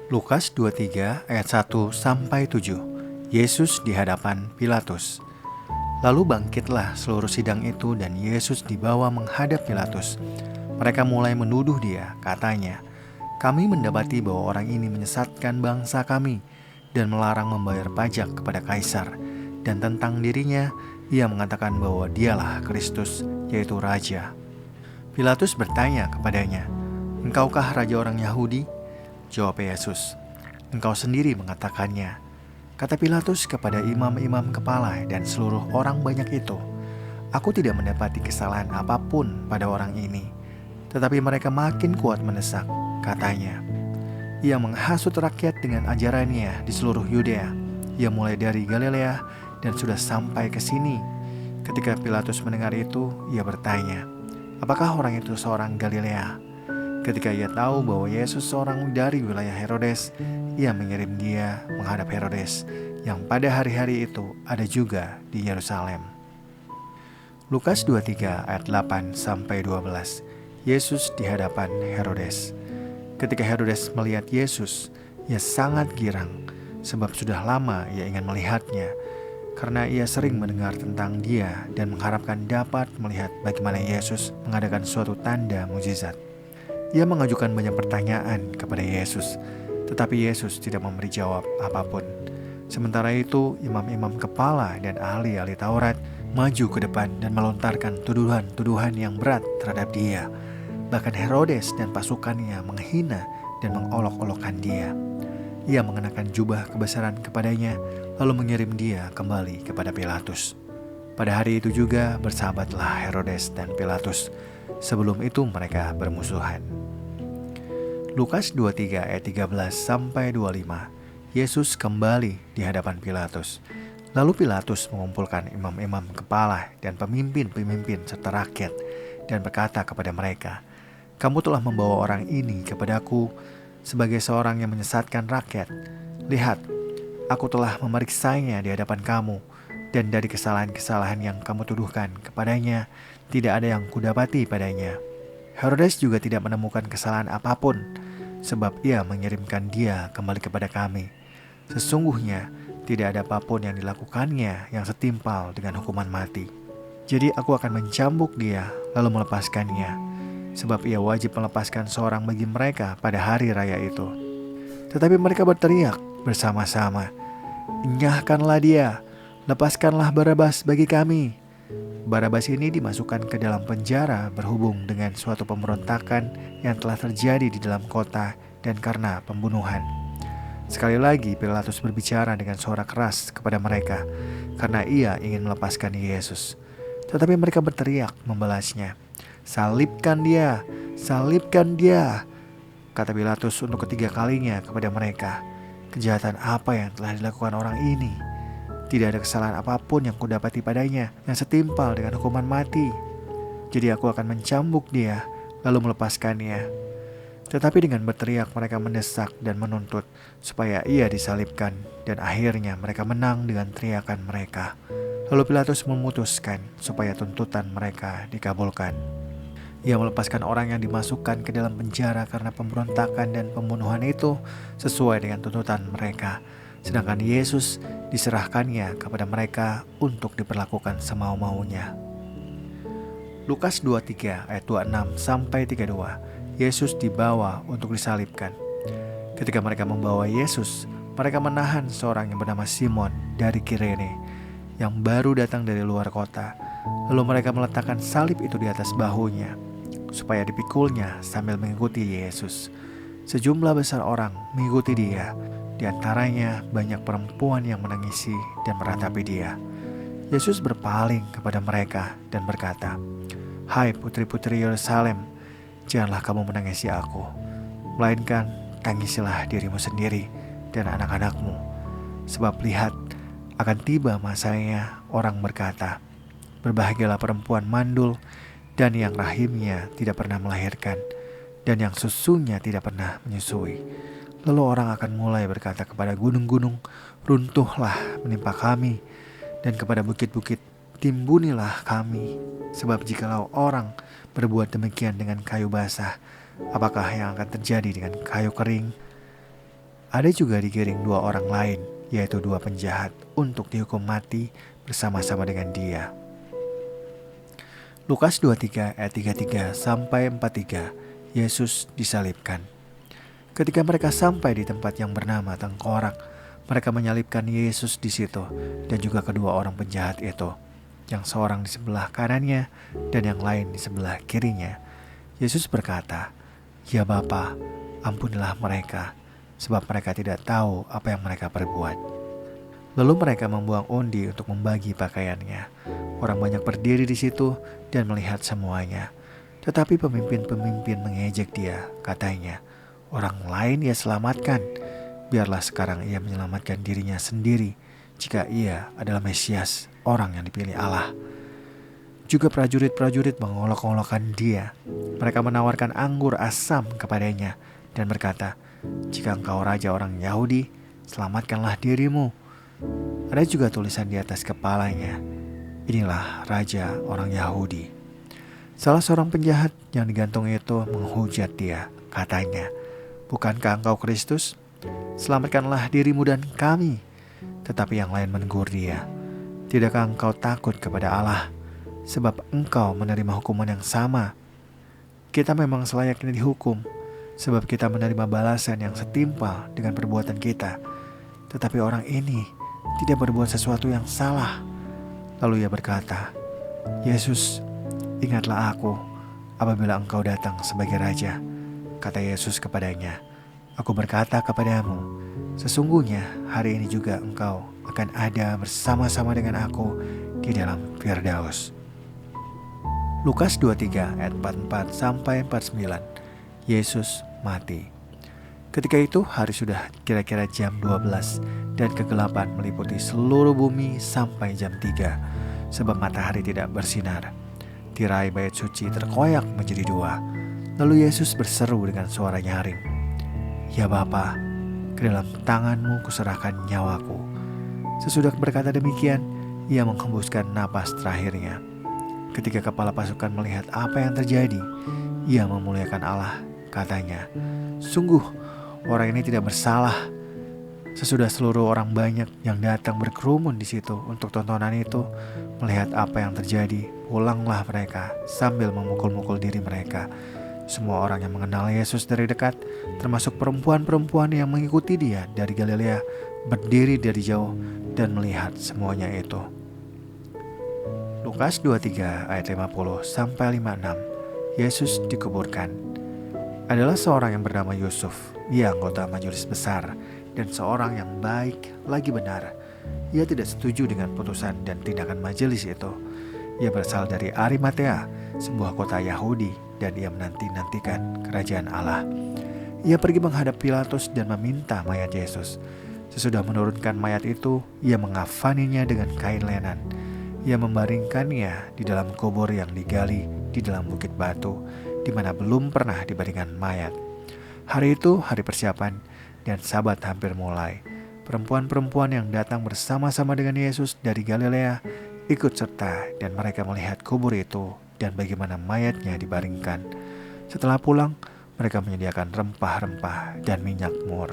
Lukas 23 ayat 1-7. Yesus di hadapan Pilatus. Lalu bangkitlah seluruh sidang itu dan Yesus dibawa menghadap Pilatus. Mereka mulai menuduh dia, katanya, "Kami mendapati bahwa orang ini menyesatkan bangsa kami dan melarang membayar pajak kepada Kaisar. Dan tentang dirinya, ia mengatakan bahwa dialah Kristus, yaitu Raja." Pilatus bertanya kepadanya, "Engkaukah raja orang Yahudi?" Jawab Yesus, "Engkau sendiri mengatakannya." Kata Pilatus kepada imam-imam kepala dan seluruh orang banyak itu, "Aku tidak mendapati kesalahan apapun pada orang ini." Tetapi mereka makin kuat mendesak. Katanya, "Ia menghasut rakyat dengan ajarannya di seluruh Yudea. Ia mulai dari Galilea dan sudah sampai ke sini." Ketika Pilatus mendengar itu, ia bertanya, "Apakah orang itu seorang Galilea?" Ketika ia tahu bahwa Yesus seorang dari wilayah Herodes, ia mengirim dia menghadap Herodes, yang pada hari-hari itu ada juga di Yerusalem. Lukas 23 ayat 8-12. Yesus di hadapan Herodes. Ketika Herodes melihat Yesus, ia sangat girang, sebab sudah lama ia ingin melihatnya, karena ia sering mendengar tentang dia dan mengharapkan dapat melihat bagaimana Yesus mengadakan suatu tanda mukjizat. Ia mengajukan banyak pertanyaan kepada Yesus, tetapi Yesus tidak memberi jawab apapun. Sementara itu, imam-imam kepala dan ahli-ahli Taurat maju ke depan dan melontarkan tuduhan-tuduhan yang berat terhadap dia. Bahkan Herodes dan pasukannya menghina dan mengolok-olokkan dia. Ia mengenakan jubah kebesaran kepadanya, lalu mengirim dia kembali kepada Pilatus. Pada hari itu juga bersahabatlah Herodes dan Pilatus. Sebelum itu mereka bermusuhan. Lukas 23 ayat 13-25. Yesus kembali di hadapan Pilatus. Lalu Pilatus mengumpulkan imam-imam kepala dan pemimpin-pemimpin serta rakyat dan berkata kepada mereka, "Kamu telah membawa orang ini kepadaku sebagai seorang yang menyesatkan rakyat. Lihat, aku telah memeriksanya di hadapan kamu, dan dari kesalahan-kesalahan yang kamu tuduhkan kepadanya, tidak ada yang kudapati padanya." Herodes juga tidak menemukan kesalahan apapun, sebab ia mengirimkan dia kembali kepada kami. Sesungguhnya tidak ada apapun yang dilakukannya yang setimpal dengan hukuman mati. Jadi aku akan mencambuk dia lalu melepaskannya, sebab ia wajib melepaskan seorang bagi mereka pada hari raya itu. Tetapi mereka berteriak bersama-sama, "Enyahkanlah dia, lepaskanlah Barabas bagi kami." Barabas ini dimasukkan ke dalam penjara berhubung dengan suatu pemberontakan yang telah terjadi di dalam kota dan karena pembunuhan. Sekali lagi Pilatus berbicara dengan suara keras kepada mereka karena ia ingin melepaskan Yesus. Tetapi mereka berteriak membalasnya, "Salibkan dia, salibkan dia." Kata Pilatus untuk ketiga kalinya kepada mereka, "Kejahatan apa yang telah dilakukan orang ini? Tidak ada kesalahan apapun yang kudapati padanya yang setimpal dengan hukuman mati. Jadi aku akan mencambuk dia lalu melepaskannya." Tetapi dengan berteriak mereka mendesak dan menuntut supaya ia disalibkan, dan akhirnya mereka menang dengan teriakan mereka. Lalu Pilatus memutuskan supaya tuntutan mereka dikabulkan. Ia melepaskan orang yang dimasukkan ke dalam penjara karena pemberontakan dan pembunuhan itu sesuai dengan tuntutan mereka. Sedangkan Yesus diserahkannya kepada mereka untuk diperlakukan semau-maunya. Lukas 23 ayat 26-32. Yesus dibawa untuk disalibkan. Ketika mereka membawa Yesus, mereka menahan seorang yang bernama Simon dari Kirene yang baru datang dari luar kota. Lalu mereka meletakkan salib itu di atas bahunya supaya dipikulnya sambil mengikuti Yesus. Sejumlah besar orang mengikuti dia. Di antaranya banyak perempuan yang menangisi dan meratapi dia. Yesus berpaling kepada mereka dan berkata, "Hai putri-putri Yerusalem, janganlah kamu menangisi aku, melainkan tangisilah dirimu sendiri dan anak-anakmu. Sebab lihat, akan tiba masanya orang berkata, berbahagialah perempuan mandul dan yang rahimnya tidak pernah melahirkan, dan yang susunya tidak pernah menyusui. Lalu orang akan mulai berkata kepada gunung-gunung, runtuhlah menimpa kami, dan kepada bukit-bukit, timbunilah kami. Sebab jikalau orang berbuat demikian dengan kayu basah, apakah yang akan terjadi dengan kayu kering?" Ada juga digiring dua orang lain, yaitu dua penjahat, untuk dihukum mati bersama-sama dengan dia. Lukas 23 ayat 33 sampai 43, Yesus disalibkan. Ketika mereka sampai di tempat yang bernama Tengkorak, mereka menyalibkan Yesus di situ dan juga kedua orang penjahat itu, yang seorang di sebelah kanannya dan yang lain di sebelah kirinya. Yesus berkata, "Ya Bapa, ampunilah mereka, sebab mereka tidak tahu apa yang mereka perbuat." Lalu mereka membuang undi untuk membagi pakaiannya. Orang banyak berdiri di situ dan melihat semuanya. Tetapi pemimpin-pemimpin mengejek dia, katanya, "Orang lain ia selamatkan. Biarlah sekarang ia menyelamatkan dirinya sendiri jika ia adalah Mesias, orang yang dipilih Allah." Juga prajurit-prajurit mengolok-olokkan dia. Mereka menawarkan anggur asam kepadanya dan berkata, "Jika engkau raja orang Yahudi, selamatkanlah dirimu." Ada juga tulisan di atas kepalanya, "Inilah raja orang Yahudi." Salah seorang penjahat yang digantung itu menghujat dia, katanya, "Bukankah engkau Kristus? Selamatkanlah dirimu dan kami." Tetapi yang lain menegur dia, "Tidakkah engkau takut kepada Allah, sebab engkau menerima hukuman yang sama? Kita memang selayaknya dihukum, sebab kita menerima balasan yang setimpal dengan perbuatan kita. Tetapi orang ini tidak berbuat sesuatu yang salah." Lalu ia berkata, "Yesus, ingatlah aku apabila engkau datang sebagai raja." Kata Yesus kepadanya, "Aku berkata kepadamu, sesungguhnya hari ini juga engkau akan ada bersama-sama dengan aku di dalam Firdaus." Lukas 23 ayat 44 sampai 49, Yesus mati. Ketika itu hari sudah kira-kira jam 12 dan kegelapan meliputi seluruh bumi sampai jam 3, sebab matahari tidak bersinar. Tirai bait suci terkoyak menjadi dua. Lalu Yesus berseru dengan suara nyaring, "Ya Bapa, ke dalam tanganmu kuserahkan nyawaku." Sesudah berkata demikian, ia menghembuskan napas terakhirnya. Ketika kepala pasukan melihat apa yang terjadi, ia memuliakan Allah, katanya, "Sungguh, orang ini tidak bersalah." Sesudah seluruh orang banyak yang datang berkerumun di situ untuk tontonan itu melihat apa yang terjadi, pulanglah mereka sambil memukul-mukul diri mereka. Semua orang yang mengenal Yesus dari dekat, termasuk perempuan-perempuan yang mengikuti dia dari Galilea, berdiri dari jauh dan melihat semuanya itu. Lukas 23 ayat 50 sampai 56, Yesus dikuburkan. Adalah seorang yang bernama Yusuf, ia anggota majelis besar dan seorang yang baik lagi benar. Ia tidak setuju dengan putusan dan tindakan majelis itu. Ia berasal dari Arimatea, sebuah kota Yahudi, dan ia menanti-nantikan kerajaan Allah. Ia pergi menghadap Pilatus dan meminta mayat Yesus. Sesudah menurunkan mayat itu, ia mengafaninya dengan kain lenan. Ia membaringkannya di dalam kubur yang digali di dalam bukit batu, di mana belum pernah dibaringkan mayat. Hari itu hari persiapan dan Sabat hampir mulai. Perempuan-perempuan yang datang bersama-sama dengan Yesus dari Galilea ikut serta dan mereka melihat kubur itu dan bagaimana mayatnya dibaringkan. Setelah pulang, mereka menyediakan rempah-rempah dan minyak mur.